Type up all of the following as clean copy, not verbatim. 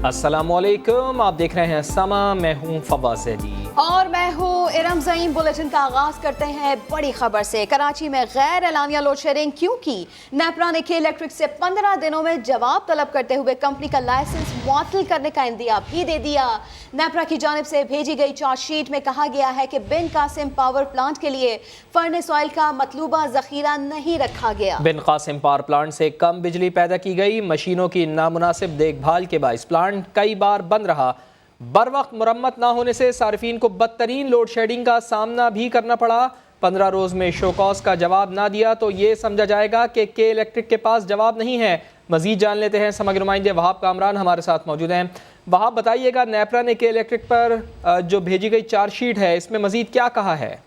अस्सलाम वालेकुम, आप देख रहे हैं समा, मैं हूं फवाद ज़ैदी और मैं हूँ इरम ज़ईम। बुलेटिन का आगाज़ करते हैं बड़ी खबर से। कराची में गैर एलानिया लोड शेडिंग क्यों की? नेपरा ने के इलेक्ट्रिक से 15 दिनों में जवाब तलब करते हुए कंपनी का लाइसेंस मुअत्तल करने का इंदिया भी दे दिया। नेपरा की जानिब से भेजी गई चार्जशीट में कहा गया है कि बिन कासिम पावर प्लांट के लिए फर्नेस ऑयल का मतलूबा ज़ख़ीरा नहीं रखा गया। बिन कासिम पावर प्लांट से कम बिजली पैदा की गई, मशीनों की नामुनासिब देखभाल के बाइस प्लांट कई बार बंद रहा। बर वक्त मुरम्मत ना होने से सार्फिन को बदतरीन लोड शेडिंग का सामना भी करना पड़ा। 15 रोज़ में शोकॉज का जवाब ना दिया तो ये समझा जाएगा कि के इलेक्ट्रिक के पास जवाब नहीं है। मजीद जान लेते हैं, समग्र नुमाइंदे वहाब कामरान हमारे साथ मौजूद हैं। वहाब, बताइएगा, नेपरा ने के इलेक्ट्रिक पर जो भेजी गई चार्जशीट है, इसमें मजीद क्या कहा है?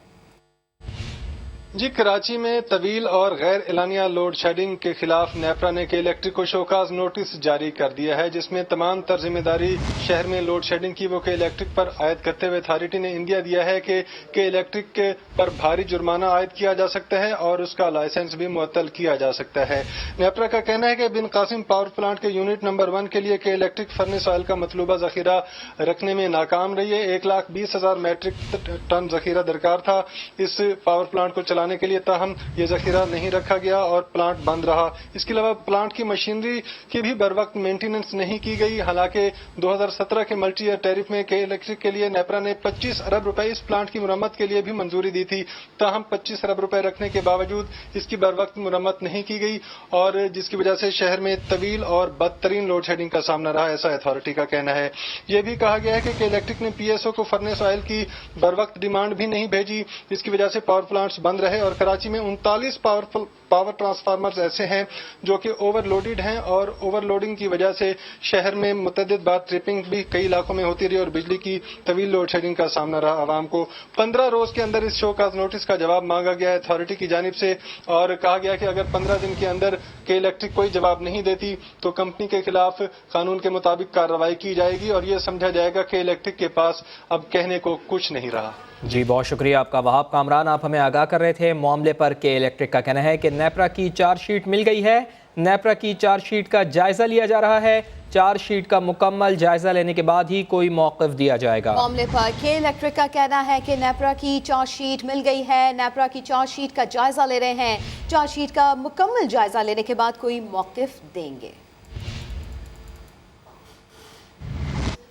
जी, कराची में तवील और गैर एलानिया लोड शेडिंग के खिलाफ नेपरा ने के इलेक्ट्रिक को शोकाज नोटिस जारी कर दिया है, जिसमें तमाम तर जिम्मेदारी शहर में लोड शेडिंग की वो के इलेक्ट्रिक पर आयद करते हुए अथॉरिटी ने इंदिया दिया है कि के इलेक्ट्रिक पर भारी जुर्माना आयद किया जा सकता है और उसका लाइसेंस भी मुअत्तल किया जा सकता है। नेपरा का कहना है कि बिन कासिम पावर प्लांट के यूनिट नंबर 1 के लिए के इलेक्ट्रिक फर्नेस ऑयल का मतलूबा जखीरा रखने में नाकाम रही है। 1,20,000 मैट्रिक टन जखीरा दरकार था इस पावर प्लांट को चलाने के लिए, ताहम ये जखीरा नहीं रखा गया और प्लांट बंद रहा। इसके अलावा प्लांट की मशीनरी की भी बर वक्त मेंटेनेंस नहीं की गई। हालांकि 2017 के मल्टी ईयर टैरिफ में के इलेक्ट्रिक के लिए नेपरा ने 25 अरब रुपए इस प्लांट की मुरम्मत के लिए भी मंजूरी दी थी, ताहम 25 अरब रुपए रखने के बावजूद इसकी बर वक्त मुरम्मत नहीं की गई और जिसकी वजह से शहर में तवील और बदतरीन लोड शेडिंग का सामना रहा, ऐसा अथॉरिटी का कहना है। यह भी कहा गया है कि के इलेक्ट्रिक ने पीएसओ को फर्नेस ऑयल की बर वक्त डिमांड भी नहीं भेजी, जिसकी वजह से पावर प्लांट्स बंद रहे और कराची में 39 पावर ट्रांसफार्मर्स ऐसे हैं जो कि ओवरलोडेड हैं और ओवरलोडिंग की वजह से शहर में मुतअद्दिद बार ट्रिपिंग भी कई इलाकों में होती रही और बिजली की तवील लोड शेडिंग का सामना रहा आवाम को। 15 रोज के अंदर इस शोकाज नोटिस का जवाब मांगा गया है अथॉरिटी की जानिब से और कहा गया कि अगर 15 दिन के अंदर के इलेक्ट्रिक कोई जवाब नहीं देती तो कंपनी के खिलाफ कानून के मुताबिक कार्रवाई की जाएगी और ये समझा जाएगा कि इलेक्ट्रिक के पास अब कहने को कुछ नहीं रहा। जी, बहुत शुक्रिया आपका वहाब कामरान, आप हमें आगाह कर रहे थे। मामले पर के इलेक्ट्रिक का कहना है कि नेपरा की चार्जशीट मिल गई है, नेपरा की चार्जशीट का जायजा लिया जा रहा है, चार्जशीट का मुकम्मल जायजा लेने के बाद ही कोई मौक़िफ़ दिया जाएगा। मामले पर के इलेक्ट्रिक का कहना है कि नेपरा की चार्जशीट मिल गई है, नेपरा की चार्जशीट का जायजा ले रहे हैं, चार्जशीट का मुकम्मल जायजा लेने के बाद कोई मौक़िफ़ देंगे।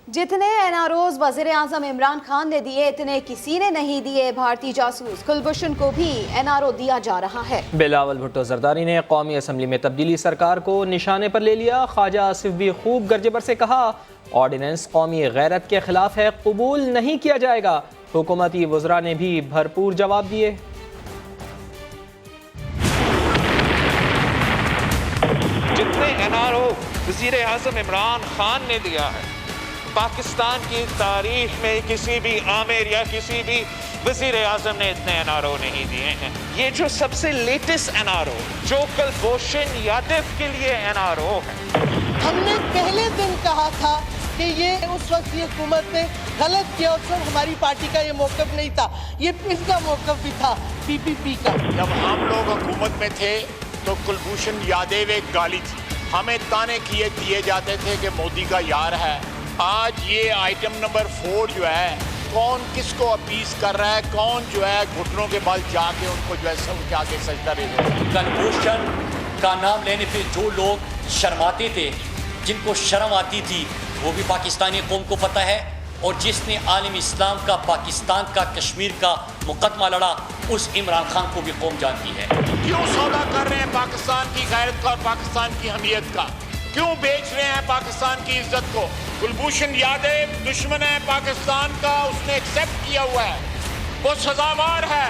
जितने एनआरओज वज़ीर आज़म इमरान खान ने दिए इतने किसी ने नहीं दिए। भारतीय जासूस कुलभूषण को भी एनआरओ दिया जा रहा है। बिलावल भुट्टो जरदारी ने कौमी असम्बली में तब्दीली सरकार को निशाने पर ले लिया। ख्वाजा आसिफ भी खूब गर्जे पर से कहा, ऑर्डिनेंस कौमी गैरत के खिलाफ है, कबूल नहीं किया जाएगा। हुकूमती वज़रा ने भी भरपूर जवाब दिए। जितने एनआरओ वज़ीर आज़म इमरान खान ने दिया है, पाकिस्तान की तारीख में किसी भी आमिर या किसी भी वज़ीर आज़म ने इतने एनआरओ नहीं दिए हैं। ये जो सबसे लेटेस्ट एनआरओ जो कुलभूषण यादव के लिए एनआरओ है, हमने पहले दिन कहा था कि ये उस वक्त की हुकूमत ने गलत किया, उस वक्त हमारी पार्टी का ये मौक़िफ़ नहीं था, ये इनका मौक़िफ़ भी था पीपीपी का। जब हम लोग हुकूमत में थे तो कुलभूषण यादव एक गाली थी, हमें ताने दिए जाते थे कि मोदी का यार है। आज ये आइटम नंबर 4 जो है, कौन किसको अपीस कर रहा है, कौन जो है घुटनों के बल जाके उनको जो है सब के आगे सजदा दे रहे हैं। कुलभूषण का नाम लेने पे जो लोग शर्माते थे, जिनको शर्म आती थी, वो भी पाकिस्तानी कौम को पता है और जिसने आलम इस्लाम का, पाकिस्तान का, कश्मीर का मुकदमा लड़ा, उस इमरान खान को भी कौम जानती है। क्यों सौदा कर रहे हैं पाकिस्तान की गैरत का और पाकिस्तान की हमीयत का? क्यों बेच रहे हैं पाकिस्तान की इज्जत को? कुलभूषण यादव दुश्मन है पाकिस्तान का, उसने एक्सेप्ट किया हुआ है, वो सजावार है।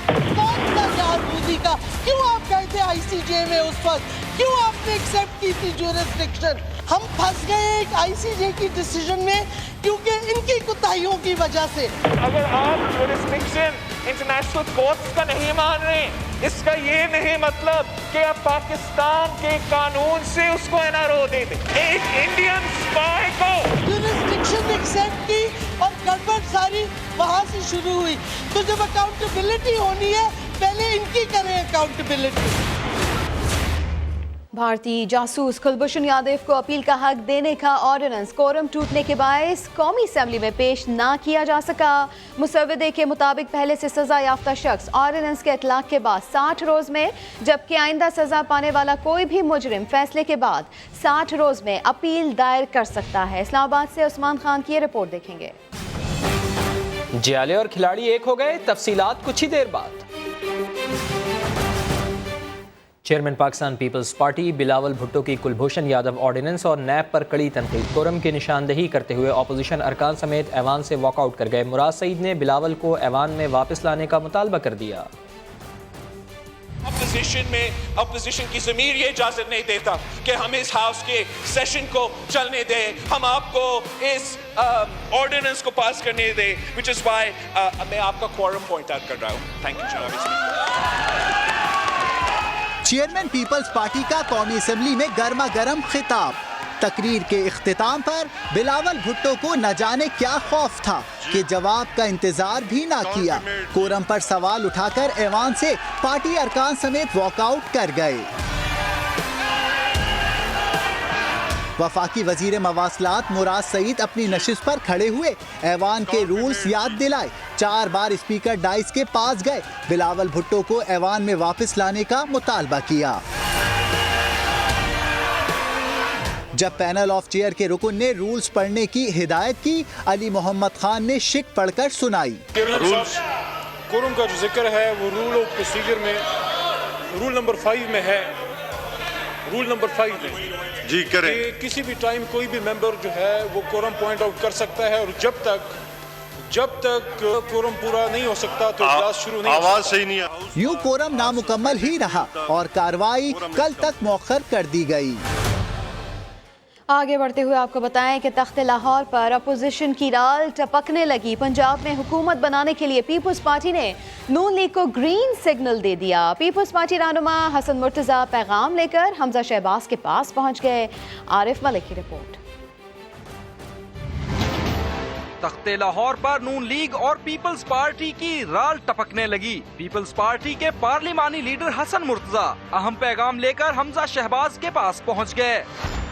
कौन सा यार मोदी का? क्यों आप गए थे आईसीजे में उस वक्त? क्यों आपने एक्सेप्ट की थी ज्यूरिसडिक्शन? हम फंस गए एक आईसीजे की डिसीजन में क्योंकि इनकी कोताहियों की वजह से। अगर आप ज्यूरिसडिक्शन इंटरनेशनल कोर्ट्स का नहीं मान रहे, इसका ये नहीं मतलब कि आप पाकिस्तान के कानून से उसको एनआरओ दे दें। एक इंडियन स्पाई को ज्यूरिसडिक्शन एक्सेप्ट की और गड़बड़ सारी वहाँ से शुरू हुई। तो जब अकाउंटेबिलिटी होनी है, पहले इनकी करें अकाउंटेबिलिटी। भारतीय जासूस कुलभूषण यादव को अपील का हक देने का ऑर्डिनेंस कोरम टूटने के बायस कौमी असेंबली में पेश ना किया जा सका। मुसव्वदे के मुताबिक पहले से सजा याफ्ता शख्स ऑर्डिनेंस के इतलाक के बाद 60 रोज में, जबकि आइंदा सजा पाने वाला कोई भी मुजरिम फैसले के बाद 60 रोज में अपील दायर कर सकता है। इस्लामाबाद से उस्मान खान की रिपोर्ट देखेंगे। जियाले और खिलाड़ी एक हो गए, तफसीलात कुछ ही देर बाद। चेयरमैन पाकिस्तान पीपल्स पार्टी बिलावल भुट्टो की कुलभूषण यादव ऑर्डिनेंस और नैब पर कड़ी तनकीद। कोरम की निशानदही करते हुए अपोजिशन अरकान समेत ऐवान से वॉकआउट कर गए। मुराद सईद ने बिलावल को ऐवान में वापस लाने का मुतालबा कर दिया। अपोजिशन की ज़मीर ये इजाजत नहीं देता कि हम इस हाउस के सेशन को चलने दें, हम आपको इस ऑर्डिनेंस को पास करने दें, व्हिच इज व्हाई मैं आपका क्वारम पॉइंट आउट कर रहा हूं। थैंक यू जनाब स्पीकर। चेयरमैन पीपल्स पार्टी का कौमी असेंबली में गर्मा गर्म खिताब। तकरीर के इख्तिताम पर बिलावल भुट्टो को न जाने क्या खौफ था कि जवाब का इंतजार भी ना किया। कोरम पर सवाल उठाकर ऐवान से पार्टी अरकान समेत वॉकआउट कर गए। वफाकी वजीर मवासलात मुराद सईद अपनी नशिस्त पर खड़े हुए ऐवान के रूल्स याद दिलाए। 4 बार स्पीकर डाइस के पास गए। बिलावल भुट्टो को ऐवान में वापस लाने का मुतालबा किया। जब पैनल ऑफ चेयर के रुकन ने रूल्स पढ़ने की हिदायत की, अली मोहम्मद खान ने शिक पढ़कर सुनाई। कोरम का जो जिक्र है वो रूल ऑफ प्रोसीजर में रूल नंबर 5 में है। रूल नंबर 5 में जी करें कि किसी भी टाइम कोई भी मेंबर जो है वो कोरम पॉइंट आउट कर सकता है, और जब तक कोरम पूरा नहीं हो सकता तो इजलास शुरू नहीं। आवाज सही नहीं है। यूं कोरम नामुकम्मल ही रहा और कार्रवाई कल तक मौखर कर दी गई। आगे बढ़ते हुए आपको बताएं कि तख्त लाहौर पर अपोजिशन की राल टपकने लगी। पंजाब में हुकूमत बनाने के लिए पीपल्स पार्टी ने नून लीग को ग्रीन सिग्नल दे दिया। पीपल्स पार्टी रहनुमा हसन मुर्तज़ा पैगाम लेकर हमजा शहबाज के पास पहुंच गए। आरिफ मलिक की रिपोर्ट। तख्ते लाहौर पर नून लीग और पीपल्स पार्टी की राल टपकने लगी। पीपल्स पार्टी के पार्लिमानी लीडर हसन मुर्तज़ा अहम पैगाम लेकर हमजा शहबाज के पास पहुंच गए।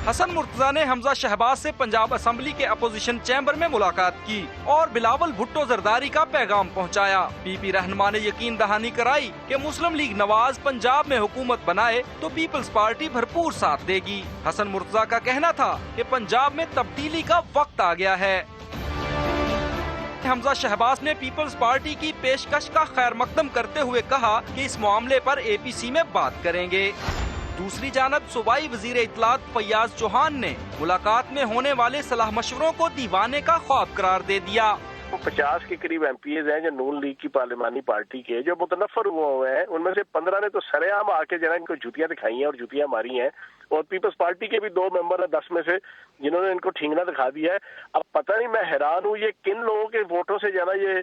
हसन मुर्तज़ा ने हमजा शहबाज से पंजाब असेंबली के अपोजिशन चैम्बर में मुलाकात की और बिलावल भुट्टो जरदारी का पैगाम पहुंचाया। पीपी रहनुमा ने यकीन दहानी कराई कि मुस्लिम लीग नवाज पंजाब में हुकूमत बनाए तो पीपल्स पार्टी भरपूर साथ देगी। हसन मुर्तज़ा का कहना था कि पंजाब में तब्दीली का वक्त आ गया है। हमजा शहबाज ने पीपल्स पार्टी की पेशकश का खैर मकदम करते हुए कहा कि इस मामले पर APC में बात करेंगे। दूसरी जानब सूबाई वजीर इत्तलात फैयाज चौहान ने मुलाकात में होने वाले सलाह मशवरों को दीवाने का ख्वाब करार दे दिया। 50 के करीब MPs हैं जो नून लीग की पार्लिमानी पार्टी के जो मुतनफर हुए हैं, उनमें से 15 ने तो सरेआम आके जना इनको जूतियां दिखाई हैं और जूतियां मारी हैं, और पीपल्स पार्टी के भी 2 मेंबर है 10 में से जिन्होंने इनको ठिंगना दिखा दिया है। अब पता नहीं, मैं हैरान हूँ ये किन लोगों के वोटों से जना ये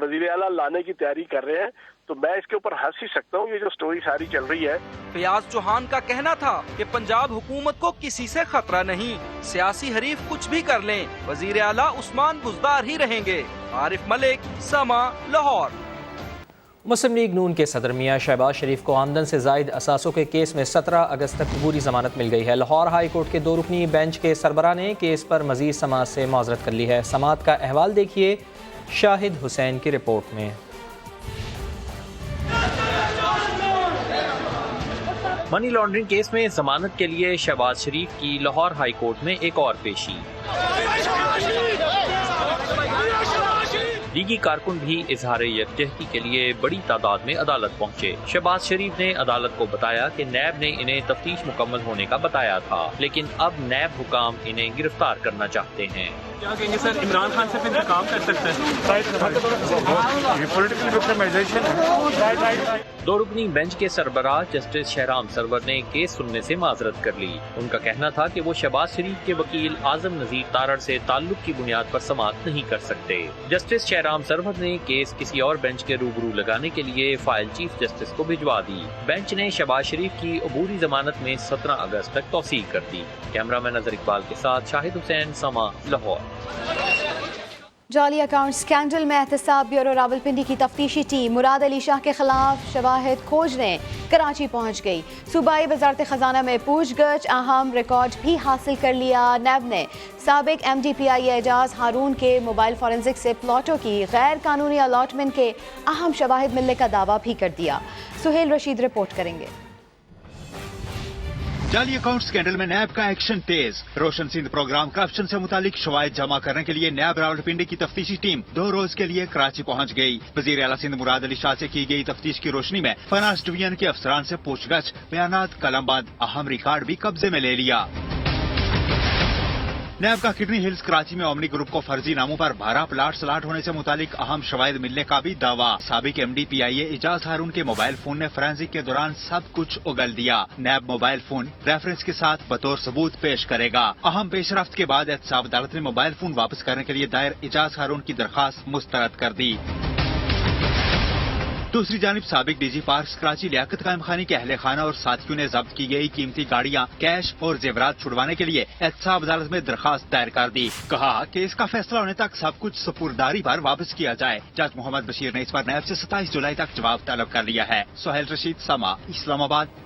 वजीर आला लाने की तैयारी कर रहे हैं। तो मैं इसके ऊपर हंस ही सकता हूँ, ये जो स्टोरी सारी चल रही है। फैयाज चौहान का कहना था कि पंजाब हुकूमत को किसी से खतरा नहीं, सियासी हरीफ कुछ भी कर लें, वजीर आला उस्मान बुज़दार ही रहेंगे। आरिफ मलिक, समा, लाहौर। मुस्लिम लीग नून के सदर मियां शहबाज शरीफ को आमदन से जायद असासों के केस में 17 अगस्त तक पूरी जमानत मिल गई है। लाहौर हाई कोर्ट के 2 रुकनी बेंच के सरबरा ने केस पर मजीद समाअत से माजरत कर ली है। समाअत का अहवाल देखिए शाहिद हुसैन की रिपोर्ट में। मनी लॉन्ड्रिंग केस में जमानत के लिए शहबाज शरीफ की लाहौर हाई कोर्ट में एक और पेशी। लीगी कारकुन भी इजहार यकजहती के लिए बड़ी तादाद में अदालत पहुंचे। शहबाज शरीफ ने अदालत को बताया कि नैब ने इन्हें तफ्तीश मुकम्मल होने का बताया था, लेकिन अब नैब हुकाम इन्हें गिरफ्तार करना चाहते हैं। क्या कहेंगे सर, इमरान खान सिर्फ इंतकाम कर सकते हैं? ये पॉलिटिकल विक्टिमाइजेशन है। 2 रुकनी बेंच के सरबराह जस्टिस शहराम सरवर ने केस सुनने से माजरत कर ली। उनका कहना था कि वो शहबाज शरीफ के वकील आजम नजीर तारड़ से ताल्लुक की बुनियाद पर समाअत नहीं कर सकते। जस्टिस शहराम सरवर ने केस किसी और बेंच के रूबरू लगाने के लिए फाइल चीफ जस्टिस को भिजवा दी। बेंच ने शहबाज शरीफ की अबूरी जमानत में 17 अगस्त तक तौसीक कर दी। कैमरामैन नजर इकबाल के साथ शाहिद हुसैन, समा, लाहौर। جعلی اکاؤنٹ اسکینڈل میں احتساب بیورو راولپنڈی کی تفتیشی ٹیم مراد علی شاہ کے خلاف شواہد کھوجنے کراچی پہنچ گئی. صوبائی وزارت خزانہ میں پوچھ گچھ، اہم ریکارڈ بھی حاصل کر لیا. نیب نے سابق ایم ڈی پی آئی اعجاز ہارون کے موبائل فورنزک سے پلاٹوں کی غیر قانونی الاٹمنٹ کے اہم شواہد ملنے کا دعویٰ بھی کر دیا. سہیل رشید رپورٹ کریں گے. جعلی اکاؤنٹ اسکینڈل میں نیب کا ایکشن تیز. روشن سندھ پروگرام کرپشن سے متعلق شواہد جمع کرنے کے لیے نیب راولپنڈی کی تفتیشی ٹیم 2 روز کے لیے کراچی پہنچ گئی. وزیر اعلیٰ سندھ مراد علی شاہ سے کی گئی تفتیش کی روشنی میں فنانس ڈویژن کے افسران سے پوچھ گچھ، بیانات، قلم بند، اہم ریکارڈ بھی قبضے میں لے لیا. نیب کا کڈنی ہلز کراچی میں اومنی گروپ کو فرضی ناموں پر 12 پلاٹ سلاٹ ہونے سے متعلق اہم شواہد ملنے کا بھی دعویٰ. سابق ایم ڈی پی آئی اے اعجاز ہارون کے موبائل فون نے فرینزک کے دوران سب کچھ اگل دیا. نیب موبائل فون ریفرنس کے ساتھ بطور ثبوت پیش کرے گا. اہم پیش رفت کے بعد احتساب عدالت نے موبائل فون واپس کرنے کے لیے دائر اعجاز ہارون کی درخواست مسترد کر دی. دوسری جانب سابق ڈی جی پارکس کراچی لیاقت قائم خانی کے اہل خانہ اور ساتھیوں نے ضبط کی گئی قیمتی گاڑیاں، کیش اور زیورات چھڑوانے کے لیے احتساب عدالت میں درخواست دائر کر دی. کہا کہ اس کا فیصلہ ہونے تک سب کچھ سپرداری پر واپس کیا جائے. جج محمد بشیر نے اس پر نیب سے 27 جولائی تک جواب طلب کر لیا ہے. سہیل رشید، سما، اسلام آباد.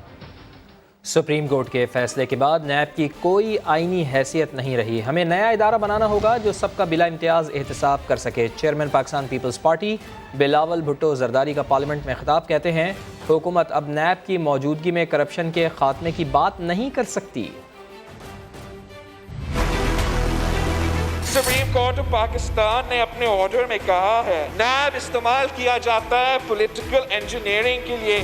سپریم کورٹ کے فیصلے کے بعد نیب کی کوئی آئینی حیثیت نہیں رہی. ہمیں نیا ادارہ بنانا ہوگا جو سب کا بلا امتیاز احتساب کر سکے. چیئرمین پاکستان پیپلز پارٹی بلاول بھٹو زرداری کا پارلیمنٹ میں خطاب. کہتے ہیں حکومت اب نیب کی موجودگی میں کرپشن کے خاتمے کی بات نہیں کر سکتی. سپریم کورٹ آف پاکستان نے اپنے آرڈر میں کہا ہے نیب استعمال کیا جاتا ہے پولیٹیکل انجینئرنگ کے لیے.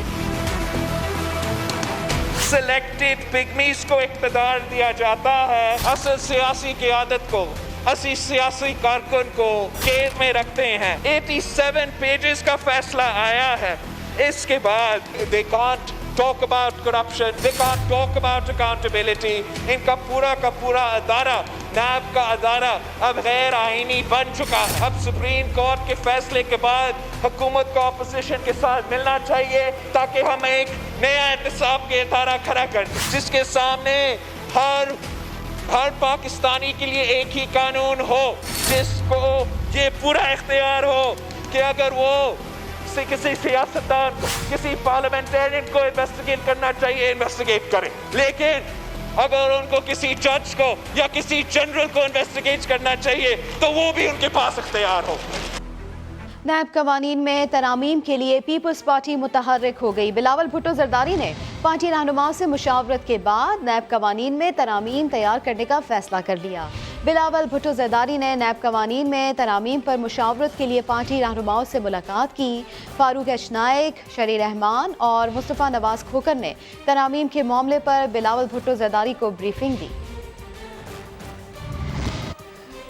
سلیکٹڈ پگمیز کو اقتدار دیا جاتا ہے. اصل سیاسی قیادت کو، اسی سیاسی کارکن کو قید میں رکھتے ہیں. 87 پیجز کا فیصلہ آیا ہے. اس کے بعد they can't talk about corruption, they can't talk about accountability. ان کا پورا ادارہ، نیب کا ادارہ اب غیر آئینی بن چکا. اب سپریم کورٹ کے فیصلے کے بعد حکومت کو اپوزیشن کے ساتھ ملنا چاہیے تاکہ ہم ایک نیا احتساب کے ادارہ کھڑا کر دیں جس کے سامنے ہر پاکستانی کے لیے ایک ہی قانون ہو، جس کو یہ پورا اختیار ہو کہ اگر وہ کسی سیاستدان کو، کسی پارلیمنٹرین کو انویسٹیگیٹ کرنا چاہیے انویسٹیگیٹ کریں، لیکن اگر ان کو کسی جج کو یا کسی جنرل کو انویسٹیگیٹ کرنا چاہیے تو وہ بھی ان کے پاس اختیار ہو. نیب قوانین میں ترامیم کے لیے پیپلز پارٹی متحرک ہو گئی. بلاول بھٹو زرداری نے پارٹی رہنماؤں سے مشاورت کے بعد نیب قوانین میں ترامیم تیار کرنے کا فیصلہ کر لیا. بلاول بھٹو زرداری نے نیب قوانین میں ترامیم پر مشاورت کے لیے پارٹی رہنماؤں سے ملاقات کی. فاروق ایچ نائک، شری رحمان اور مصطفیٰ نواز کھوکر نے ترامیم کے معاملے پر بلاول بھٹو زرداری کو بریفنگ دی.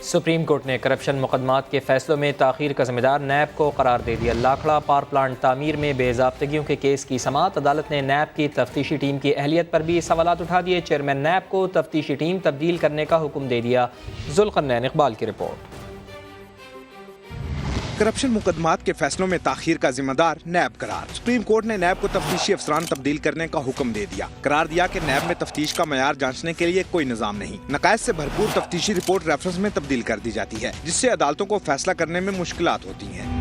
سپریم کورٹ نے کرپشن مقدمات کے فیصلوں میں تاخیر کا ذمہ دار نیب کو قرار دے دیا. لاکھڑا پاور پلانٹ تعمیر میں بے ضابطگیوں کے کیس کی سماعت. عدالت نے نیب کی تفتیشی ٹیم کی اہلیت پر بھی سوالات اٹھا دیے. چیئرمین نیب کو تفتیشی ٹیم تبدیل کرنے کا حکم دے دیا. ذوالقرنین اقبال کی رپورٹ. کرپشن مقدمات کے فیصلوں میں تاخیر کا ذمہ دار نیب قرار. سپریم کورٹ نے نیب کو تفتیشی افسران تبدیل کرنے کا حکم دے دیا. قرار دیا کہ نیب میں تفتیش کا معیار جانچنے کے لیے کوئی نظام نہیں. نقائص سے بھرپور تفتیشی رپورٹ ریفرنس میں تبدیل کر دی جاتی ہے جس سے عدالتوں کو فیصلہ کرنے میں مشکلات ہوتی ہیں.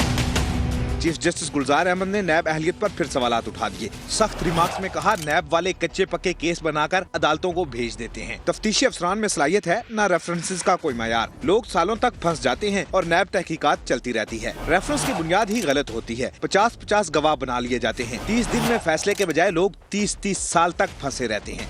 چیف جسٹس گلزار احمد نے نیب اہلیت پر پھر سوالات اٹھا دیے. سخت ریمارکس میں کہا نیب والے کچے پکے کیس بنا کر عدالتوں کو بھیج دیتے ہیں. تفتیشی افسران میں صلاحیت ہے نہ ریفرنسز کا کوئی معیار. لوگ سالوں تک پھنس جاتے ہیں اور نیب تحقیقات چلتی رہتی ہے. ریفرنس کی بنیاد ہی غلط ہوتی ہے. 50 گواہ بنا لیے جاتے ہیں. 30 دن میں فیصلے کے بجائے لوگ 30 سال تک پھنسے رہتے ہیں.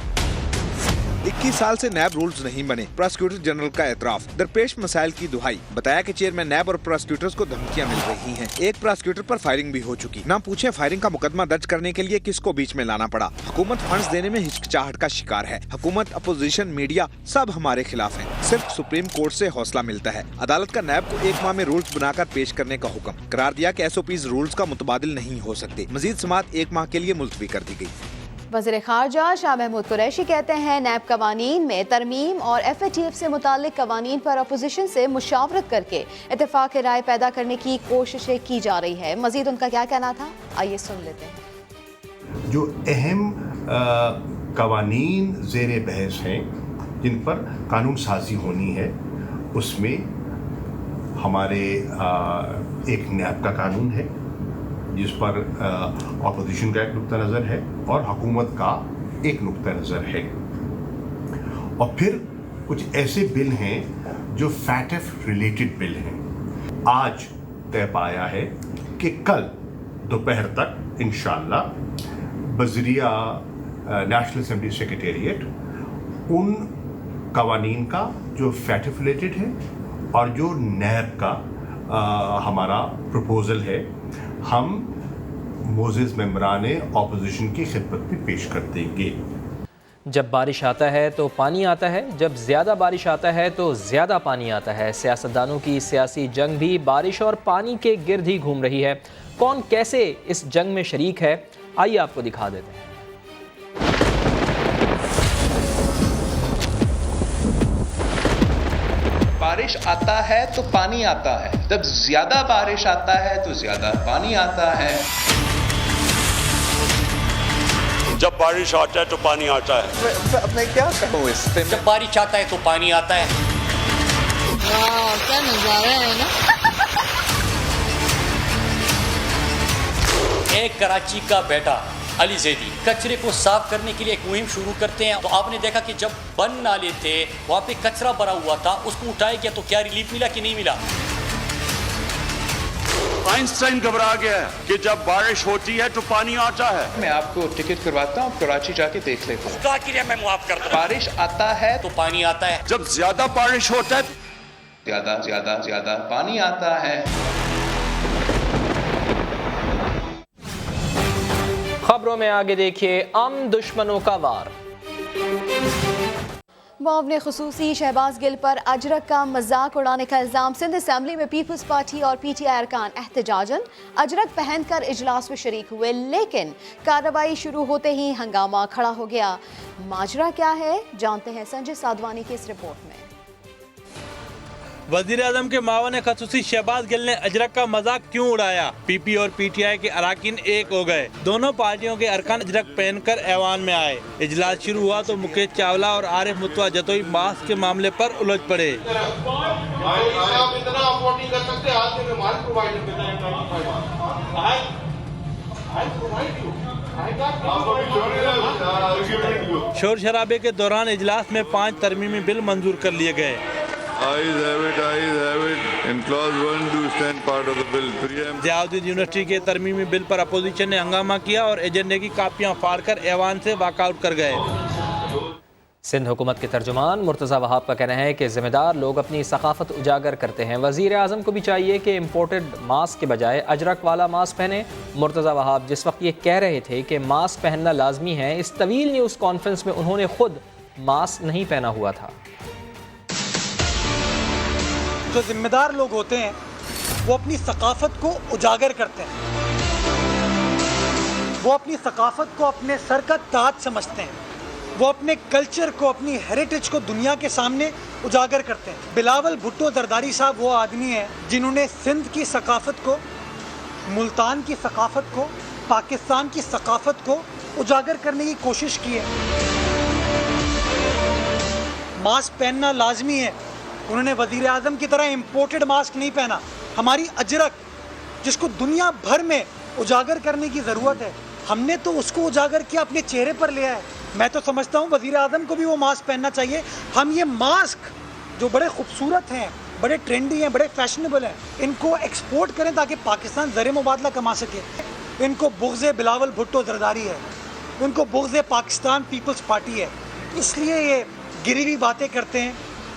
21 سال سے نیب رولز نہیں بنے. پراسیکیوٹر جنرل کا اعتراف. درپیش مسائل کی دہائی. بتایا کہ چیئرمین نیب اور پراسیکیوٹرز کو دھمکیاں مل رہی ہیں. ایک پراسیکیوٹر پر فائرنگ بھی ہو چکی. نہ پوچھیں فائرنگ کا مقدمہ درج کرنے کے لیے کس کو بیچ میں لانا پڑا. حکومت فنڈز دینے میں ہچکچاہٹ کا شکار ہے. حکومت، اپوزیشن، میڈیا سب ہمارے خلاف ہیں. صرف سپریم کورٹ سے حوصلہ ملتا ہے. عدالت کا نیب کو 1 ماہ میں رولز بنا کر پیش کرنے کا حکم. قرار دیا کہ SOPs رولز کا متبادل نہیں ہو سکتے. مزید سماعت 1 ماہ کے لیے ملتوی کر دی گئی. وزیر خارجہ شاہ محمود قریشی کہتے ہیں نیب قوانین میں ترمیم اور FATF سے متعلق قوانین پر اپوزیشن سے مشاورت کر کے اتفاق رائے پیدا کرنے کی کوششیں کی جا رہی ہے. مزید ان کا کیا کہنا تھا، آئیے سن لیتے ہیں. جو اہم قوانین زیر بحث ہیں جن پر قانون سازی ہونی ہے، اس میں हमारे एक नैब का कानून है जिस पर अपोजिशन का एक नुक्ता नज़र है और हुकूमत का एक नुक्ता नज़र है, और फिर कुछ ऐसे बिल हैं जो फैटफ रिलेटेड बिल हैं। आज तय पाया है कि कल दोपहर तक इंशाअल्लाह बज़रिया नेशनल असेंबली सेक्रेटेरिएट उन कवानीन का जो फैटफ रिलेटेड है और जो नैब का हमारा प्रपोजल है, हम मोज़ेज़ मेंबरान अपोजिशन की खिदमत में पेश कर देंगे। जब बारिश आता है तो पानी आता है, जब ज़्यादा बारिश आता है तो ज़्यादा पानी आता है। सियासतदानों की सियासी जंग भी बारिश और पानी के गिर्द ही घूम रही है। कौन कैसे इस जंग में शरीक है, आइए आपको दिखा देते हैं। बारिश आता है तो पानी आता है, जब ज्यादा बारिश आता है तो ज्यादा पानी आता है। जब बारिश आता है तो पानी आता है। मैं क्या कहूँ इस पे? जब बारिश आता है तो पानी आता है। क्या नजारा है ना। एक कराची का बेटा अली जैदी कचरे को साफ करने के लिए एक मुहिम शुरू करते हैं। तो आपने देखा कि जब बन नाले थे वहाँ पे कचरा भरा हुआ था, उसको उठाया गया तो क्या रिलीफ मिला कि नहीं मिला? आइंस्टाइन घबरा गया कि जब बारिश होती है तो पानी आता है। मैं आपको टिकट करवाता हूँ, कराची जाके देख लेता हूँ। उसका क्रिया मैं मुआफ करता हूँ। बारिश आता है तो पानी आता है। जब ज्यादा बारिश होता है ज्यादा ज्यादा ज्यादा पानी आता है। खबरों में आगे देखिए, दुश्मनों का वार। मुआवने खुसूसी शहबाज गिल पर अजरक का मजाक उड़ाने का इल्ज़ाम। सिंध असम्बली में पीपल्स पार्टी और PTI अरकान एहतजाजन अजरक पहनकर इजलास में शरीक हुए, लेकिन कार्रवाई शुरू होते ही हंगामा खड़ा हो गया। माजरा क्या है, जानते हैं संजय साधवानी की इस रिपोर्ट में। वज़ीर आज़म के मावन ख़ुसूसी शहबाज गिल ने अजरक का मजाक क्यों उड़ाया? PP और PTI के अरकान एक हो गए। दोनों पार्टियों के अरकान अजरक पहनकर ऐवान में आए। इजलास शुरू हुआ तो मुकेश चावला और आरिफ मुतवा जतोई मास्क के मामले पर उलझ पड़े। शोर शराबे के दौरान इजलास में 5 तरमीमी बिल मंजूर कर लिए गए। ज़ियाउद्दीन यूनिवर्सिटी के तरमीमी बिल पर अपोजिशन ने हंगामा किया और एजेंडे की कापियां फाड़कर ऐवान से वॉकआउट कर गए। सिंध हुकूमत के तर्जुमान मुर्तज़ा वहाब का कहना है कि ज़िम्मेदार लोग अपनी सकाफत उजागर करते हैं। वज़ीर आज़म को भी चाहिए कि इम्पोर्टेड मास्क के बजाय अजरक वाला मास्क पहने। मुर्तज़ा वहाब जिस वक्त ये कह रहे थे कि मास्क पहनना लाजमी है, इस तवील न्यूज़ कॉन्फ्रेंस में उन्होंने खुद मास्क नहीं पहना हुआ था। जो जिम्मेदार लोग होते हैं वो अपनी सकाफत को उजागर करते हैं, वो अपनी सकाफत को अपने सर का ताज समझते हैं, वो अपने कल्चर को, अपनी हेरिटेज को दुनिया के सामने उजागर करते हैं। बिलावल भुट्टो जरदारी साहब वो आदमी हैं जिन्होंने सिंध की सकाफत को, मुल्तान की सकाफत को, पाकिस्तान की सकाफत को उजागर करने की कोशिश की है। मास्क पहनना लाजमी है। उन्होंने वज़ीर आज़म की तरह इम्पोर्टेड मास्क नहीं पहना। हमारी अजरक जिसको दुनिया भर में उजागर करने की ज़रूरत है, हमने तो उसको उजागर किया, अपने चेहरे पर लिया है। मैं तो समझता हूँ वज़ीर आज़म को भी वो मास्क पहनना चाहिए। हम ये मास्क जो बड़े खूबसूरत हैं, बड़े ट्रेंडी हैं, बड़े फैशनेबल हैं, इनको एक्सपोर्ट करें ताकि पाकिस्तान ज़र मुबादला कमा सके। इनको बुग़्ज़ बिलावल भुट्टो ज़रदारी है, इनको बुग़्ज़ पाकिस्तान पीपल्स पार्टी है, इसलिए ये गिरी हुई बातें करते हैं,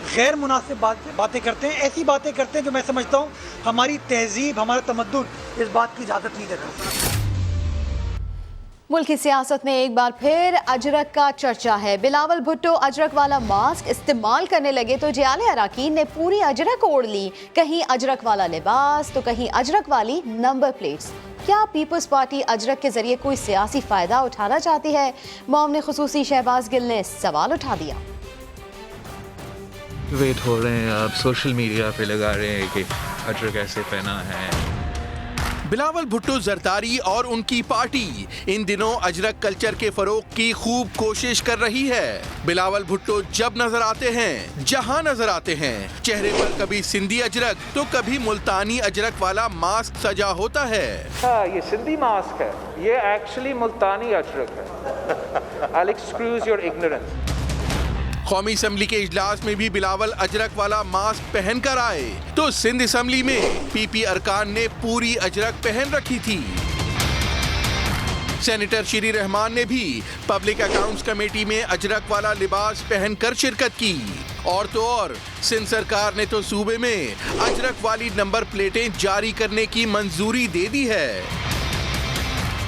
गैर मुनासिब बातें करते हैं, ऐसी बातें करते हैं जो मैं समझता हूँ हमारी तहजीब, हमारा तमद्दुन इस बात की इजाज़त नहीं देता। मुल्क की सियासत में एक बार फिर अजरक का चर्चा है। बिलावल भुट्टो अजरक वाला मास्क इस्तेमाल करने लगे तो जियाले अरकान ने पूरी अजरक ओढ़ ली। कहीं अजरक वाला लिबास तो कहीं अजरक वाली नंबर प्लेट्स। क्या पीपल्स पार्टी अजरक के जरिए कोई सियासी फ़ायदा उठाना चाहती है? मुआवने खुसूसी शहबाज गिल ने सवाल उठा दिया। वेट हो रहे हैं, आप सोशल मीडिया पे लगा रहे हैं कि अजरक कैसे पहना है। بلاول بھٹو زرداری اور ان کی پارٹی ان دنوں اجرک کلچر کے فروغ کی خوب کوشش کر رہی ہے۔ بلاول بھٹو جب نظر آتے ہیں، جہاں نظر آتے ہیں، چہرے پر کبھی سندھی اجرک تو کبھی ملتانی اجرک والا ماسک سجا ہوتا ہے۔ یہ سندھی ماسک ہے، یہ ایکچولی ملتانی اجرک ہے۔ I'll excuse your ignorance۔ قومی اسمبلی کے اجلاس میں بھی بلاول اجرک والا ماسک پہن کر آئے تو سندھ اسمبلی میں پی پی ارکان نے پوری اجرک پہن رکھی تھی۔ سینیٹر شری رحمان نے بھی پبلک اکاؤنٹس کمیٹی میں اجرک والا لباس پہن کر شرکت کی۔ اور تو اور سندھ سرکار نے تو صوبے میں اجرک والی نمبر پلیٹیں جاری کرنے کی منظوری دے دی ہے۔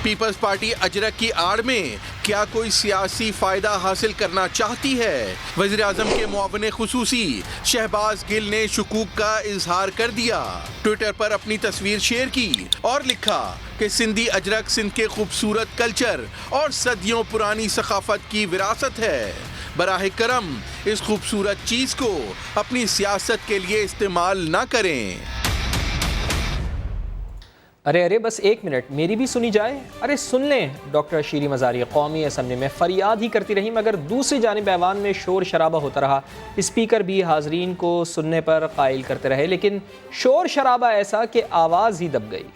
پیپلز پارٹی اجرک کی آڑ میں کیا کوئی سیاسی فائدہ حاصل کرنا چاہتی ہے؟ وزیر اعظم کے معاون خصوصی شہباز گل نے شکوک کا اظہار کر دیا۔ ٹویٹر پر اپنی تصویر شیئر کی اور لکھا کہ سندھی اجرک سندھ کے خوبصورت کلچر اور صدیوں پرانی ثقافت کی وراثت ہے۔ براہ کرم اس خوبصورت چیز کو اپنی سیاست کے لیے استعمال نہ کریں۔ ارے بس ایک منٹ، میری بھی سنی جائے۔ ارے سن لیں، ڈاکٹر شیریں مزاری قومی اسمبلی میں فریاد ہی کرتی رہی مگر دوسری جانب ایوان میں شور شرابہ ہوتا رہا۔ اسپیکر بھی حاضرین کو سننے پر قائل کرتے رہے لیکن شور شرابہ ایسا کہ آواز ہی دب گئی۔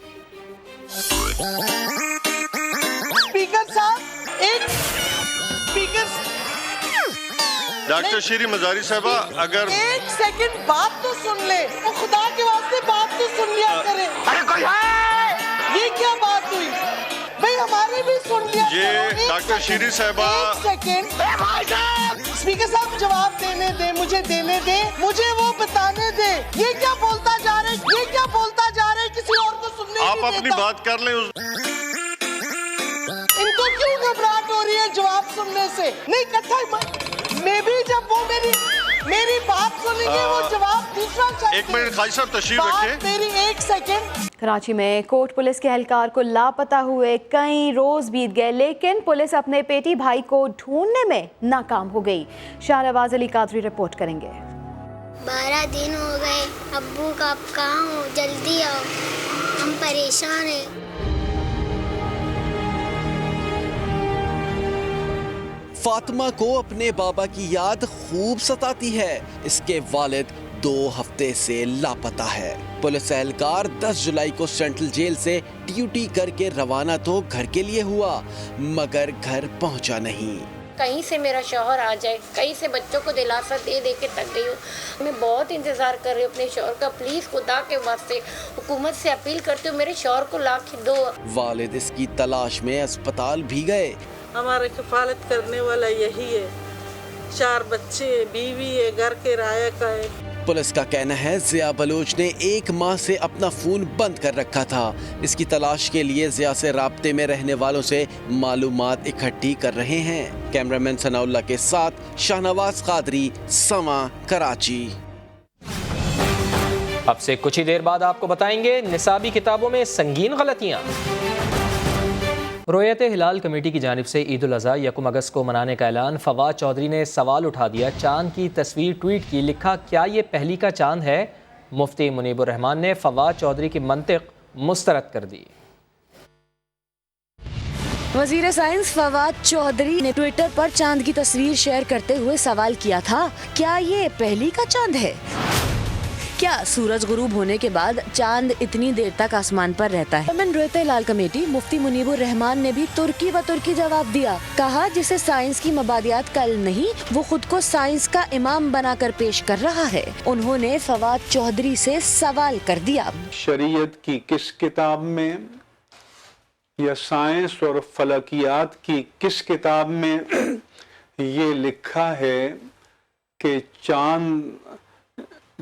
اسپیکر صاحب، ایک اسپیکر ڈاکٹر شیریں مزاری صاحبہ اگر ایک سیکنڈ بات تو سن لے، وہ خدا کے واسطے بات تو سن لیا کرے۔ ارے کوئی ہے؟ یہ کیا بات ہوئی بھئی؟ ہماری بھی سن لیا کرو۔ یہ ڈاکٹر شیریں صاحبہ ایک سیکنڈ، اسپیکر صاحب جواب دینے دے، مجھے دینے دے، مجھے وہ بتانے دے یہ کیا بولتا جا رہا ہے، یہ کیا بولتا جا رہا ہے، کسی اور کو سننے نہیں دیتا۔ آپ اپنی بات کر لیں۔ ان کو کیوں گھبراہٹ ہو رہی ہے جواب سننے سے؟ نہیں کٹھا میں بھی جب وہ میری بات سنیں گے وہ جواب دوسرا چاہیے۔ ایک منٹ خواجہ صاحب تشریف رکھیں۔ میری ایک سیکنڈ۔ کراچی میں کوٹ پولیس کے اہلکار کو لاپتہ ہوئے کئی روز بیت گئے لیکن پولیس اپنے پیٹی بھائی کو ڈھونڈنے میں ناکام ہو گئی۔ شہنواز علی قادری رپورٹ کریں گے۔ 12 دن ہو گئے، ابو کا آپ کہاں ہو؟ جلدی آؤ، ہم پریشان ہیں۔ فاطمہ کو اپنے بابا کی یاد خوب ستاتی ہے۔ اس کے والد 2 ہفتے سے لاپتہ ہے۔ پولیس اہلکار 10 جولائی کو سینٹرل جیل سے ڈیوٹی کر کے روانہ تو گھر کے لیے ہوا مگر گھر پہنچا نہیں۔ کہیں سے میرا شوہر آ جائے، کہیں سے بچوں کو دلاسا دے دے کے تک گئی ہوں۔ میں بہت انتظار کر رہی ہوں اپنے شوہر کا، پلیز خدا کے واسطے حکومت سے اپیل کرتی ہوں میرے شوہر کو لا کے دو۔ والد اس کی تلاش میں اسپتال بھی گئے۔ ہمارا کفالت کرنے والا یہی ہے، 4 بچے، بیوی ہے، گھر کے رعایا کا ہے۔ پولیس کا کہنا ہے ضیاء بلوچ نے 1 ماہ سے اپنا فون بند کر رکھا تھا۔ اس کی تلاش کے لیے ضیاء سے رابطے میں رہنے والوں سے معلومات اکٹھی کر رہے ہیں۔ کیمرامین ثناء اللہ کے ساتھ شہنواز قادری، سما، کراچی۔ اب سے کچھ ہی دیر بعد آپ کو بتائیں گے نصابی کتابوں میں سنگین غلطیاں۔ رویت ہلال کمیٹی کی جانب سے عید الاضحیٰ 1 اگست کو منانے کا اعلان۔ فواد چودھری نے سوال اٹھا دیا، چاند کی تصویر ٹویٹ کی، لکھا کیا یہ پہلی کا چاند ہے؟ مفتی منیب الرحمان نے فواد چودھری کی منطق مسترد کر دی۔ وزیر سائنس فواد چودھری نے ٹویٹر پر چاند کی تصویر شیئر کرتے ہوئے سوال کیا تھا، کیا یہ پہلی کا چاند ہے؟ کیا سورج غروب ہونے کے بعد چاند اتنی دیر تک آسمان پر رہتا ہے؟ چیئرمین رویت ہلال کمیٹی مفتی منیب الرحمان نے بھی ترکی بترکی جواب دیا، کہا جسے سائنس کی مبادیات کل نہیں وہ خود کو سائنس کا امام بنا کر پیش کر رہا ہے۔ انہوں نے فواد چودھری سے سوال کر دیا، شریعت کی کس کتاب میں یا سائنس اور فلکیات کی کس کتاب میں یہ لکھا ہے کہ چاند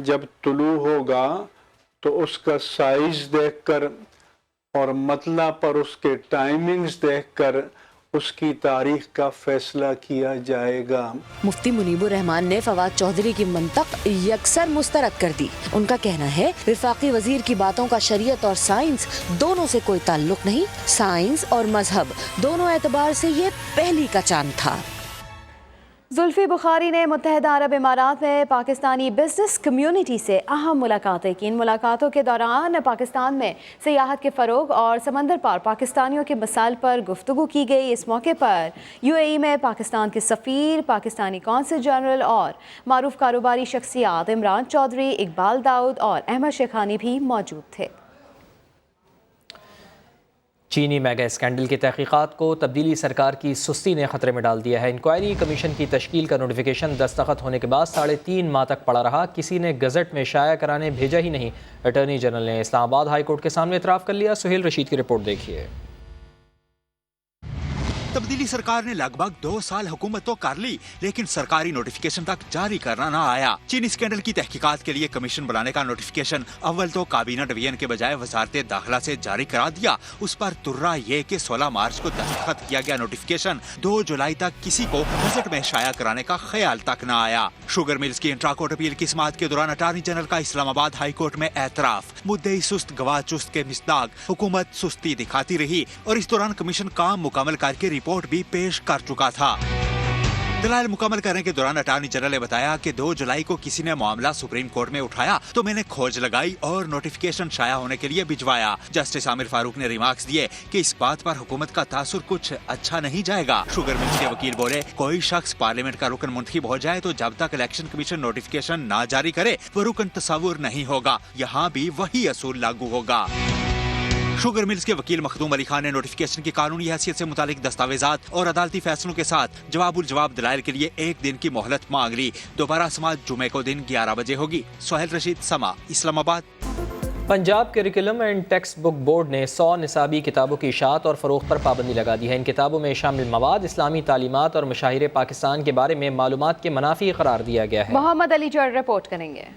جب طلوع ہوگا تو اس کا سائز دیکھ کر اور مطلع پر اس کے ٹائمنگز دیکھ کر اس کی تاریخ کا فیصلہ کیا جائے گا؟ مفتی منیب الرحمان نے فواد چودھری کی منطق یکسر مسترد کر دی۔ ان کا کہنا ہے وفاقی وزیر کی باتوں کا شریعت اور سائنس دونوں سے کوئی تعلق نہیں، سائنس اور مذہب دونوں اعتبار سے یہ پہلی کا چاند تھا۔ जुल्फी बुखारी ने मुत्तहिदा अरब इमारात में पाकिस्तानी बिजनेस कम्युनिटी से अहम मुलाकातें की। इन मुलाकातों के दौरान पाकिस्तान में सियाहत के फ़रोग और समंदर पार पाकिस्तानियों के मसाइल पर गुफ्तगू की गई। इस मौके पर UAE में पाकिस्तान के सफ़ीर, पाकिस्तानी कौंसल जनरल और मारूफ कारोबारी शख्सियात इमरान चौधरी, इकबाल दाऊद और अहमद शेखानी भी मौजूद थे। चीनी मेगा स्कैंडल की तहकीकात को तब्दीली सरकार की सुस्ती ने खतरे में डाल दिया है। इंक्वायरी कमीशन की तश्कील का नोटिफिकेशन दस्तखत होने के बाद 3.5 माह तक पड़ा रहा, किसी ने गजट में शाया कराने भेजा ही नहीं। अटॉर्नी जनरल ने इस्लामाबाद हाई कोर्ट के सामने इतराफ़ कर लिया। सुहेल रशीद की रिपोर्ट देखिए। तब्दीली सरकार ने लगभग 2 साल हुकूमत तो कर ली, लेकिन सरकारी नोटिफिकेशन तक जारी करना न आया। चीनी स्कैंडल की तहकीकात के लिए कमीशन बनाने का नोटिफिकेशन अव्वल तो काबीना डिवीजन के बजाय वजारत दाखिला से जारी करा दिया। उस पर तुर्रा ये कि 16 मार्च को दस्तखत किया गया नोटिफिकेशन 2 जुलाई तक किसी को बजट में शाया कराने का ख्याल तक न आया। शुगर मिल्स की इंट्रा कोर्ट अपील की समाअत के दौरान अटॉर्नी जनरल का इस्लामाबाद हाई कोर्ट में एतराफ। मुद्दई सुस्त गवाह चुस्त के मिसदाक हुकूमत सुस्ती दिखाती रही और इस दौरान कमीशन काम मुकम्मल करके रिपोर्ट भी पेश कर चुका था। दलाल मुकम्मल करने के दौरान अटॉर्नी जनरल ने बताया कि 2 जुलाई को किसी ने मामला सुप्रीम कोर्ट में उठाया तो मैंने खोज लगाई और नोटिफिकेशन शाया होने के लिए भिजवाया। जस्टिस आमिर फारूक ने रिमार्क्स दिए कि इस बात पर हुकूमत का तासुर कुछ अच्छा नहीं जाएगा। शुगर मिल्स के वकील बोले, कोई शख्स पार्लियामेंट का रुकन मुंतखब हो जाए तो जब तक इलेक्शन कमीशन नोटिफिकेशन ना जारी करे वो रुकन तस्वुर नहीं होगा। यहाँ भी वही असूल लागू होगा। शुगर मिल्स के वकील मखदूम अली खान ने नोटिफिकेशन की कानूनी हैसियत से मुतालिक दस्तावेजात और अदालती फैसलों के साथ जवाबुल जवाब दलाइल के लिए 1 दिन की मोहलत मांग ली। दोबारा समाअत जुमे को दिन 11 बजे होगी। सुहेल रशीद, समा, Islamabad. Punjab curriculum and text book board ने 100 निसाबी किताबों की इशाअत और फ़रोख्त पर पाबंदी लगा दी है। इन किताबों में शामिल मवाद इस्लामी तालीमात और मशाहिर पाकिस्तान के बारे में मालूमात के मनाफी करार दिया गया है। मोहम्मद अली जड़ रिपोर्ट करेंगे।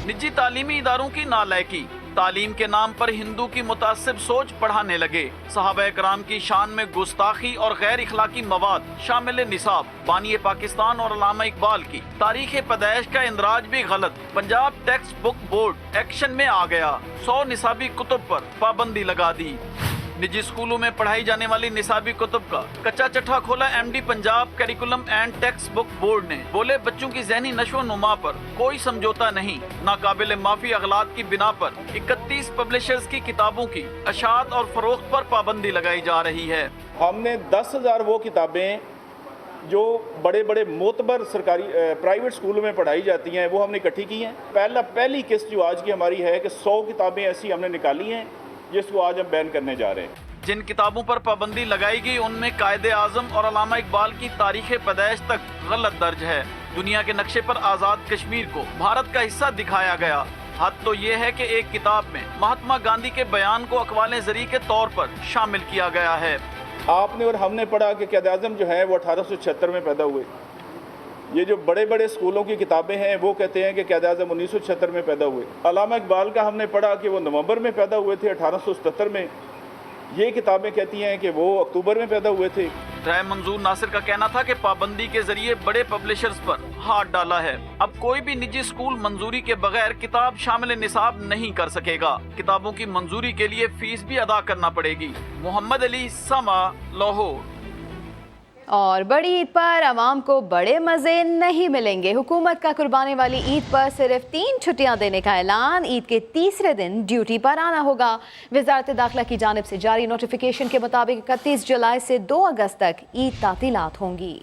निजी तालीमी इदारों की नालायकी, तालीम के नाम पर हिंदू की मुतासिब सोच पढ़ाने लगे, सहाबा कराम की शान में गुस्ताखी और गैर इखलाकी मवाद शामिल निसाब, बानी पाकिस्तान और अल्लामा इकबाल की तारीख पैदाइश का इंदराज भी गलत। Punjab text book board action में आ गया, 100 निसाबी कुतुब पर पाबंदी लगा दी। निजी स्कूलों में पढ़ाई जाने वाली निसाबी कुतुब का कच्चा चट्ठा खोला MD Punjab curriculum and text book board ने। बोले, बच्चों की ज़हनी नशो नुमा पर कोई समझौता नहीं। नाकाबिल माफी अगलात की बिना पर 31 पब्लिशर्स की किताबों की अशात और फरोख्त पर पाबंदी लगाई जा रही है। हमने 10,000 वो किताबें जो बड़े बड़े मोतबर सरकारी प्राइवेट स्कूलों में पढ़ाई जाती हैं वो हमने इकट्ठी की हैं। पहली किस्त जो आज की हमारी है कि 100 किताबें ऐसी हमने निकाली हैं जिसको आज हम बैन करने जा रहे हैं। जिन किताबों पर पाबंदी लगाई गई उनमें कायदे आज़म और अल्लामा इकबाल की तारीख पैदाइश तक गलत दर्ज है। दुनिया के नक्शे पर आज़ाद कश्मीर को भारत का हिस्सा दिखाया गया। हद तो ये है कि एक किताब में महात्मा गांधी के बयान को अक़वाले ज़री के तौर पर शामिल किया गया है। आपने और हमने पढ़ा कि क़ायद आज़म जो है वो 1876 में पैदा हुए। ये जो बड़े बड़े स्कूलों की किताबें हैं वो कहते हैं कि क़ायद आज़म 1976 में पैदा हुए। अल्लामा इकबाल का हमने पढ़ा कि वो नवंबर में पैदा हुए थे 1877 में। ये किताबें कहती हैं कि वो अक्टूबर में पैदा हुए थे। राय मंजूर नासिर का कहना था कि पाबंदी के जरिए बड़े पब्लिशर्स पर हाथ डाला है। अब कोई भी निजी स्कूल मंजूरी के बगैर किताब शामिल निसाब नहीं कर सकेगा। किताबों की मंजूरी के लिए फीस भी अदा करना पड़ेगी। मोहम्मद अली, समा, लाहौर। और बड़ी ईद पर आवाम को बड़े मज़े नहीं मिलेंगे। हुकूमत का कुर्बानी वाली ईद पर सिर्फ 3 छुट्टियां देने का ऐलान। ईद के तीसरे दिन ड्यूटी पर आना होगा। वज़ारत दाखिला की जानिब से जारी नोटिफिकेशन के मुताबिक 31 जुलाई से 2 अगस्त तक ईद तातीलात होंगी।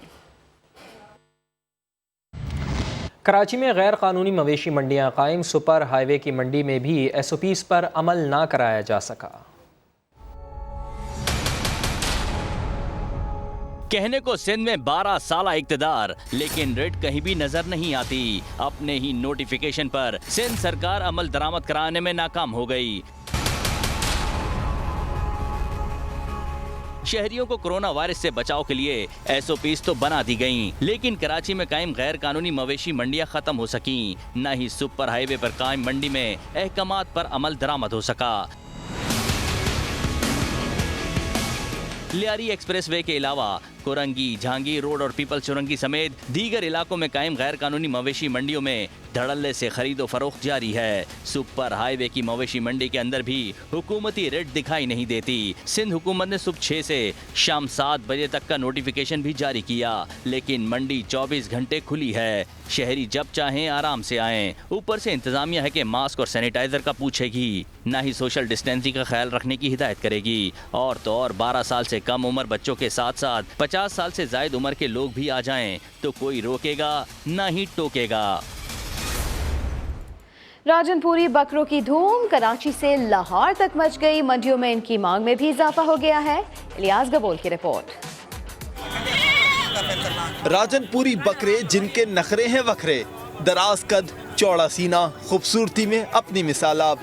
कराची में गैर कानूनी मवेशी मंडियां कायम, सुपर हाईवे की मंडी में भी SOPs पर अमल ना कराया जा सका। कहने को सिंध में 12 साल इक़्तिदार, लेकिन रेड कहीं भी नजर नहीं आती। अपने ही नोटिफिकेशन पर सिंध सरकार अमल दरामद कराने में नाकाम हो गई। शहरियों को कोरोना वायरस से बचाव के लिए SOPs तो बना दी गईं, लेकिन कराची में कायम गैर कानूनी मवेशी मंडियां खत्म हो सकी। न ही सुपर हाईवे पर कायम मंडी में अहकामात पर अमल दरामद हो सका। लियारी एक्सप्रेस वे के अलावा कोरंगी, जहांगीर रोड और पीपल चुरंगी समेत दीगर इलाकों में कायम गैर कानूनी मवेशी मंडियों में धड़ल्ले से खरीदो फरोख्त जारी है। सुपर हाईवे की मवेशी मंडी के अंदर भी हुकूमती रेट दिखाई नहीं देती। सिंध हुकूमत ने सुबह 6 से शाम 7 बजे तक का नोटिफिकेशन भी जारी किया, लेकिन मंडी 24 घंटे खुली है। शहरी जब चाहें आराम से आएं। ऊपर से इंतजामिया है कि मास्क और सैनिटाइजर का पूछेगी, ना ही सोशल डिस्टेंसिंग का ख्याल रखने की हिदायत करेगी। और तो और 12 साल से कम उम्र बच्चों के साथ साथ 50 साल से जायद उम्र के लोग भी आ जाएं तो कोई रोकेगा ना ही टोकेगा। राजनपुरी बकरों की धूम कराची से लाहौर तक मच गई। मंडियों में इनकी मांग में भी इजाफा हो गया है। इलियास गबोल की रिपोर्ट। राजनपुरी बकरे जिनके नखरे हैं वखरे, दराज कद, चौड़ा सीना, खूबसूरती में अपनी मिसाल आप।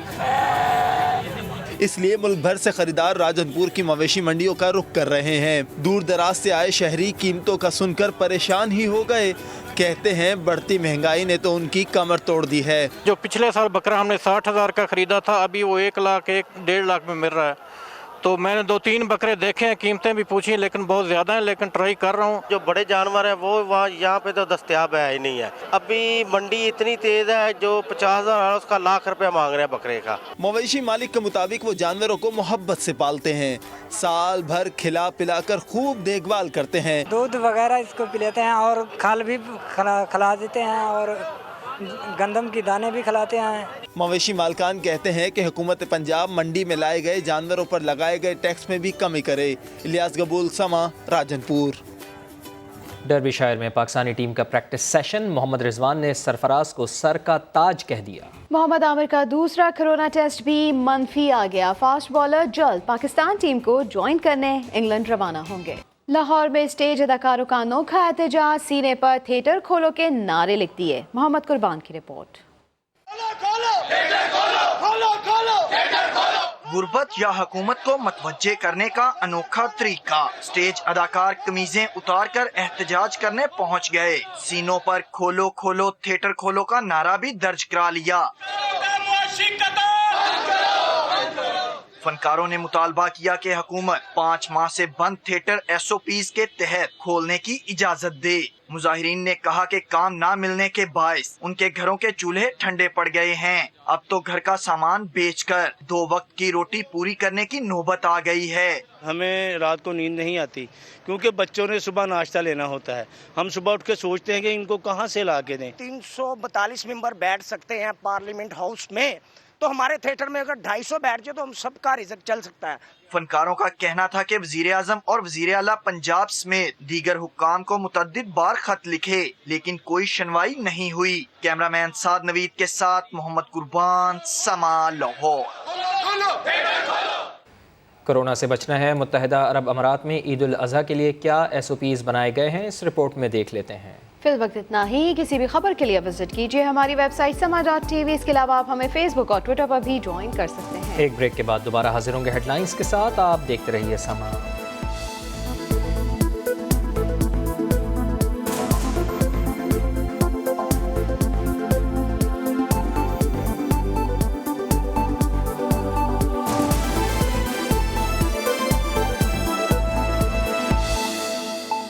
इसलिए मुल्क भर से खरीदार राजनपुर की मवेशी मंडियों का रुख कर रहे हैं। दूर दराज से आए शहरी कीमतों का सुनकर परेशान ही हो गए। कहते हैं बढ़ती महंगाई ने तो उनकी कमर तोड़ दी है। जो पिछले साल बकरा हमने 60,000 का खरीदा था, अभी वो 1 लाख 1.5 लाख में मिल रहा है। तो मैंने 2-3 बकरे देखे हैं, कीमतें भी पूछी, लेकिन बहुत ज़्यादा हैं, लेकिन ट्राई कर रहा हूँ। जो बड़े जानवर है वो वहाँ यहाँ पे तो दस्तयाब है ही नहीं है। अभी मंडी इतनी तेज़ है, जो 50,000 है उसका लाख रुपया मांग रहे हैं बकरे का। मवेशी मालिक के मुताबिक वो जानवरों को मोहब्बत से पालते हैं, साल भर खिला पिला कर खूब देखभाल करते हैं। दूध वगैरह इसको पिलाते हैं और खल भी खिला देते हैं और गंदम की दाने भी खिलाते हैं। मवेशी मालकान कहते हैं कि हुकूमत पंजाब मंडी में लाए गए जानवरों पर लगाए गए टैक्स में भी कमी करे। इलियास गबूल, समा, राजनपुर। डर्बीशायर में पाकिस्तानी टीम का प्रैक्टिस सेशन। मोहम्मद रिजवान ने सरफराज को सर का ताज कह दिया। मोहम्मद आमिर का दूसरा कोरोना टेस्ट भी मंफी आ गया। फास्ट बॉलर जल्द पाकिस्तान टीम को ज्वाइन करने इंग्लैंड रवाना होंगे। लाहौर में स्टेज अदाकारों का अनोखा एहतजाज, सीने पर थिएटर खोलो के नारे लिख दिए। मोहम्मद कुर्बान की रिपोर्ट। गुर्बत या हुकूमत को मतवज्जे करने का अनोखा तरीका। स्टेज अदाकार कमीजें उतार कर एहतजाज करने पहुंच गए। सीनों पर खोलो खोलो थिएटर खोलो का नारा भी दर्ज करा लिया। फनकारों ने मुतालबा किया कि हुकूमत 5 माह से बंद थिएटर SOPs के तहत खोलने की इजाजत दे। मुजाहिरीन ने कहा कि काम ना मिलने के बायस उनके घरों के चूल्हे ठंडे पड़ गए हैं। अब तो घर का सामान बेचकर 2 वक्त की रोटी पूरी करने की नौबत आ गई है। हमें रात को नींद नहीं आती क्योंकि बच्चों ने सुबह नाश्ता लेना होता है। हम सुबह उठ के सोचते हैं कि इनको कहाँ से ला के दें। 342 मेंबर बैठ सकते हैं पार्लियामेंट हाउस में, तो हमारे थिएटर में अगर 250 बैठ जाए तो हम सबका रिजल्ट चल सकता है। फनकारों का कहना था कि वजीर आजम और वजीर आला पंजाब समेत दीगर हुक्काम को मुतअद्दिद बार खत लिखे, लेकिन कोई सुनवाई नहीं हुई। कैमरामैन साद नवीद के साथ मोहम्मद कुर्बान, समा, लाहौर। कोरोना से बचना है। मुत्तहिदा अरब अमारात में ईद उल अज़हा के लिए क्या SOPs बनाए गए हैं, इस रिपोर्ट में देख लेते हैं। फिल वक्त इतना ही। किसी भी खबर के लिए विजिट कीजिए हमारी वेबसाइट sama.tv। इसके अलावा आप हमें फेसबुक और ट्विटर पर भी ज्वाइन कर सकते हैं। एक ब्रेक के बाद दोबारा हाजिर होंगे हेडलाइंस के साथ। आप देखते रहिए समा।